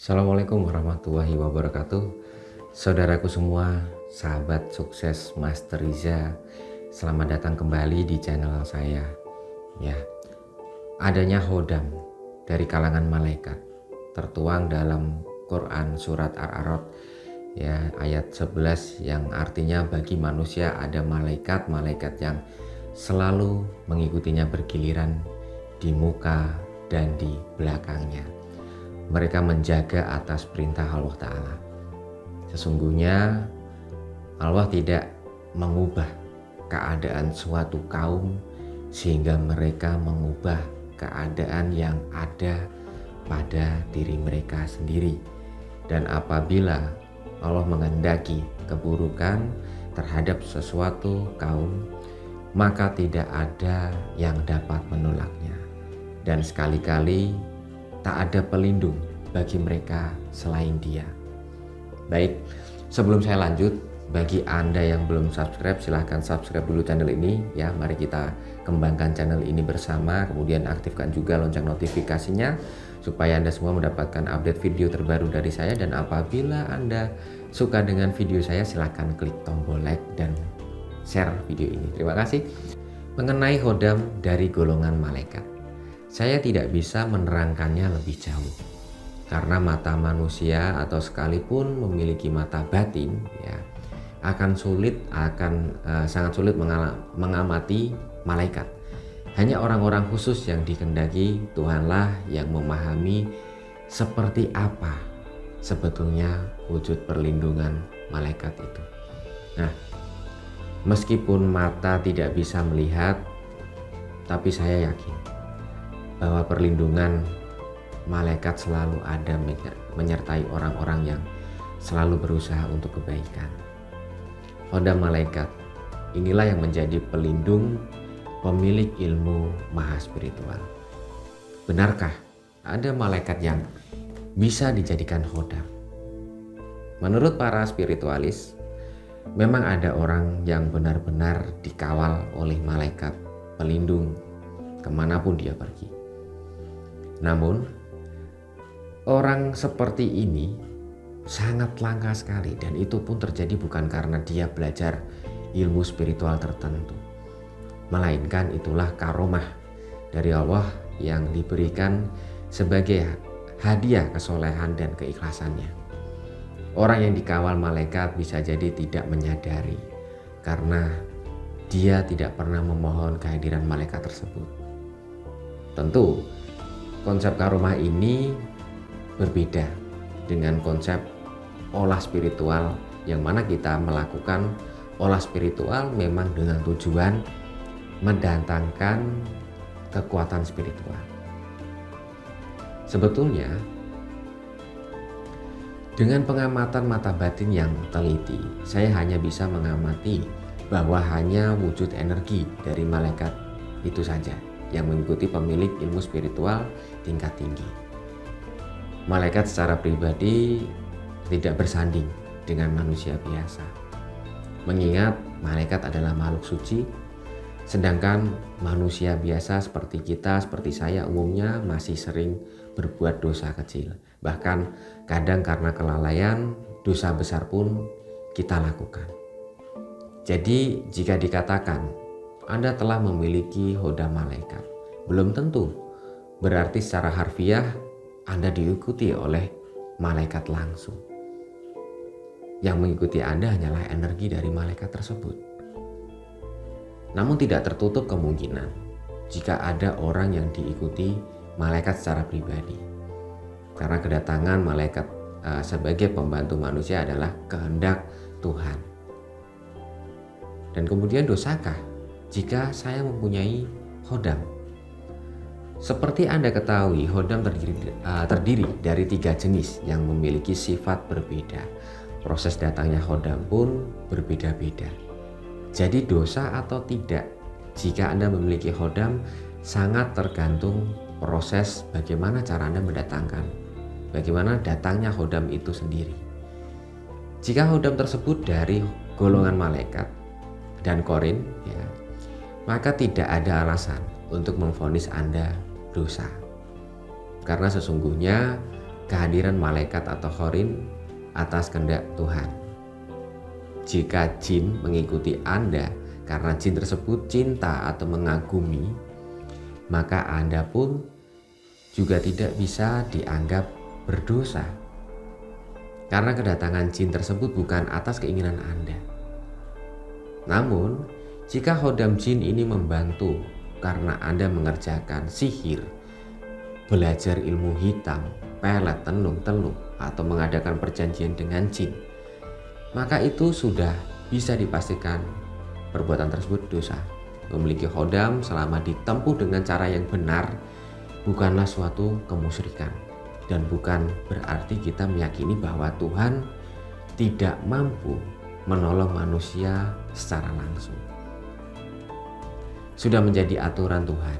Assalamualaikum warahmatullahi wabarakatuh. Saudaraku semua, sahabat sukses Master Riza, selamat datang kembali di channel saya. Ya, adanya hodam dari kalangan malaikat tertuang dalam Quran surat Ar-A'raf ya, ayat 11 yang artinya bagi manusia ada malaikat-malaikat yang selalu mengikutinya bergiliran di muka dan di belakangnya. Mereka menjaga atas perintah Allah Ta'ala. Sesungguhnya Allah tidak mengubah keadaan suatu kaum sehingga mereka mengubah keadaan yang ada pada diri mereka sendiri. Dan apabila Allah menghendaki keburukan terhadap sesuatu kaum, maka tidak ada yang dapat menolaknya. Dan sekali-kali tak ada pelindung bagi mereka selain Dia. Baik, sebelum saya lanjut, bagi Anda yang belum subscribe, silahkan subscribe dulu channel ini ya. Mari kita kembangkan channel ini bersama. Kemudian aktifkan juga lonceng notifikasinya supaya Anda semua mendapatkan update video terbaru dari saya. Dan apabila Anda suka dengan video saya, silahkan klik tombol like dan share video ini. Terima kasih. Mengenai hodam dari golongan malaikat, saya tidak bisa menerangkannya lebih jauh karena mata manusia atau sekalipun memiliki mata batin ya akan sangat sulit mengamati malaikat. Hanya orang-orang khusus yang dikehendaki Tuhanlah yang memahami seperti apa sebetulnya wujud perlindungan malaikat itu. Nah, meskipun mata tidak bisa melihat, tapi saya yakin bahwa perlindungan malaikat selalu ada menyertai orang-orang yang selalu berusaha untuk kebaikan. Hodam malaikat inilah yang menjadi pelindung pemilik ilmu maha spiritual. Benarkah ada malaikat yang bisa dijadikan hodam? Menurut para spiritualis, memang ada orang yang benar-benar dikawal oleh malaikat pelindung kemanapun dia pergi. Namun, orang seperti ini sangat langka sekali, dan itu pun terjadi bukan karena dia belajar ilmu spiritual tertentu, melainkan itulah karomah dari Allah yang diberikan sebagai hadiah kesolehan dan keikhlasannya. Orang yang dikawal malaikat bisa jadi tidak menyadari karena dia tidak pernah memohon kehadiran malaikat tersebut. Tentu konsep karomah ini berbeda dengan konsep olah spiritual, yang mana kita melakukan olah spiritual memang dengan tujuan mendatangkan kekuatan spiritual. Sebetulnya dengan pengamatan mata batin yang teliti, saya hanya bisa mengamati bahwa hanya wujud energi dari malaikat itu saja yang mengikuti pemilik ilmu spiritual tingkat tinggi. Malaikat secara pribadi tidak bersanding dengan manusia biasa, mengingat malaikat adalah makhluk suci, sedangkan manusia biasa seperti kita, seperti saya umumnya masih sering berbuat dosa kecil. Bahkan kadang karena kelalaian, dosa besar pun kita lakukan. Jadi jika dikatakan Anda telah memiliki hodam malaikat, belum tentu berarti secara harfiah Anda diikuti oleh malaikat langsung. Yang mengikuti Anda hanyalah energi dari malaikat tersebut. Namun tidak tertutup kemungkinan jika ada orang yang diikuti malaikat secara pribadi. Karena kedatangan malaikat sebagai pembantu manusia adalah kehendak Tuhan. Dan kemudian dosakah jika saya mempunyai hodam? Seperti Anda ketahui, hodam terdiri dari 3 jenis yang memiliki sifat berbeda. Proses datangnya hodam pun berbeda-beda. Jadi dosa atau tidak jika Anda memiliki hodam sangat tergantung proses bagaimana cara Anda mendatangkan, bagaimana datangnya hodam itu sendiri. Jika hodam tersebut dari golongan malaikat dan korin ya, maka tidak ada alasan untuk memvonis Anda dosa. Karena sesungguhnya kehadiran malaikat atau khorin atas kehendak Tuhan. Jika jin mengikuti Anda karena jin tersebut cinta atau mengagumi, maka Anda pun juga tidak bisa dianggap berdosa. Karena kedatangan jin tersebut bukan atas keinginan Anda. Namun, jika khodam jin ini membantu karena Anda mengerjakan sihir, belajar ilmu hitam, pelet, tenung, atau mengadakan perjanjian dengan jin, maka itu sudah bisa dipastikan perbuatan tersebut dosa. Memiliki khodam selama ditempuh dengan cara yang benar bukanlah suatu kemusyrikan, dan bukan berarti kita meyakini bahwa Tuhan tidak mampu menolong manusia secara langsung. Sudah menjadi aturan Tuhan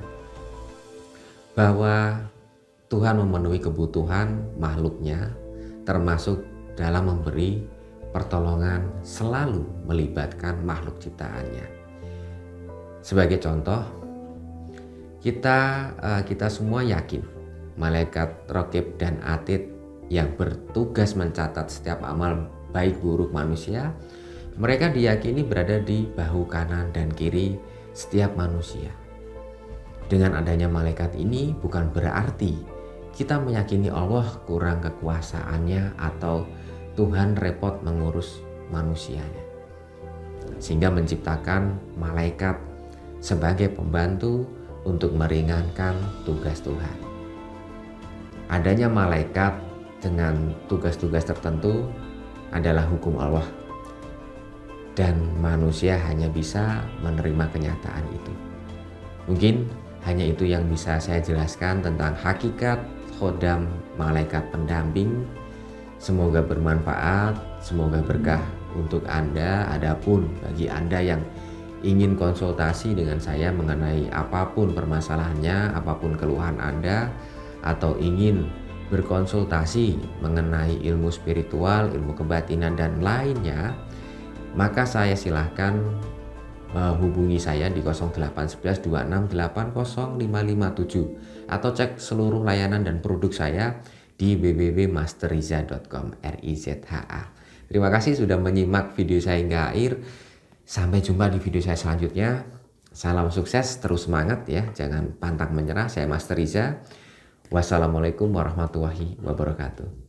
bahwa Tuhan memenuhi kebutuhan makhluknya, termasuk dalam memberi pertolongan selalu melibatkan makhluk ciptaannya. Sebagai contoh, kita semua yakin malaikat Raqib dan Atid yang bertugas mencatat setiap amal baik buruk manusia, mereka diyakini berada di bahu kanan dan kiri setiap manusia. Dengan adanya malaikat ini bukan berarti kita meyakini Allah kurang kekuasaannya atau Tuhan repot mengurus manusianya, sehingga menciptakan malaikat sebagai pembantu untuk meringankan tugas Tuhan. Adanya malaikat dengan tugas-tugas tertentu adalah hukum Allah, dan manusia hanya bisa menerima kenyataan itu. Mungkin hanya itu yang bisa saya jelaskan tentang hakikat khodam malaikat pendamping. Semoga bermanfaat, semoga berkah untuk Anda. Adapun bagi Anda yang ingin konsultasi dengan saya mengenai apapun permasalahannya, apapun keluhan Anda, atau ingin berkonsultasi mengenai ilmu spiritual, ilmu kebatinan, dan lainnya, maka saya silahkan hubungi saya di 0811 26805557 atau cek seluruh layanan dan produk saya di www.masterriza.com. RIZHA. Terima kasih sudah menyimak video saya hingga akhir. Sampai jumpa di video saya selanjutnya. Salam sukses, terus semangat ya, jangan pantang menyerah. Saya Master Riza. Wassalamualaikum warahmatullahi wabarakatuh.